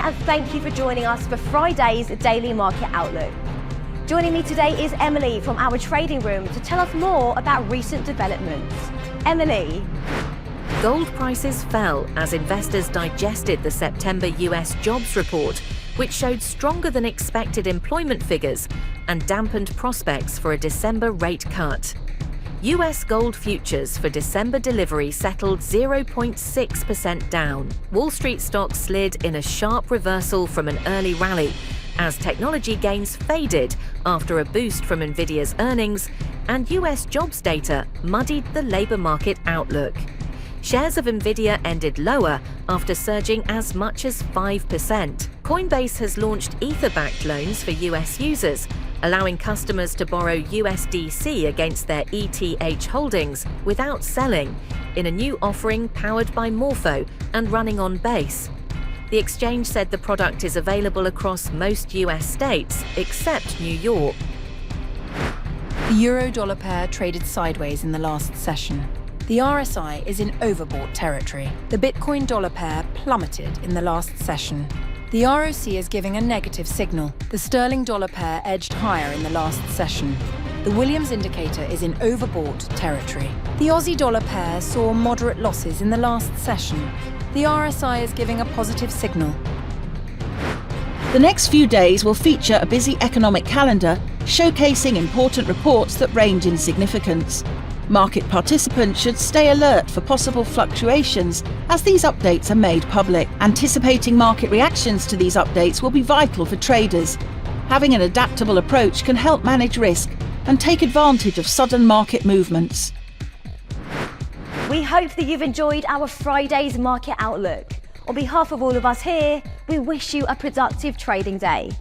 and thank you for joining us for Friday's Daily Market Outlook. Joining me today is Emily from our trading room to tell us more about recent developments. Emily. Gold prices fell as investors digested the September US jobs report, which showed stronger than expected employment figures and dampened prospects for a December rate cut. US gold futures for December delivery settled 0.6% down. Wall Street stocks slid in a sharp reversal from an early rally as technology gains faded after a boost from Nvidia's earnings and US jobs data muddied the labor market outlook. Shares of Nvidia ended lower after surging as much as 5%. Coinbase has launched Ether-backed loans for US users, allowing customers to borrow USDC against their ETH holdings without selling, in a new offering powered by Morpho and running on Base. The exchange said the product is available across most US states, except New York. The euro-dollar pair traded sideways in the last session. The RSI is in overbought territory. The Bitcoin-dollar pair plummeted in the last session. The ROC is giving a negative signal. The sterling-dollar pair edged higher in the last session. The Williams indicator is in overbought territory. The Aussie-dollar pair saw moderate losses in the last session. The RSI is giving a positive signal. The next few days will feature a busy economic calendar showcasing important reports that range in significance. Market participants should stay alert for possible fluctuations as these updates are made public. Anticipating market reactions to these updates will be vital for traders. Having an adaptable approach can help manage risk and take advantage of sudden market movements. We hope that you've enjoyed our Friday's Market Outlook. On behalf of all of us here, we wish you a productive trading day.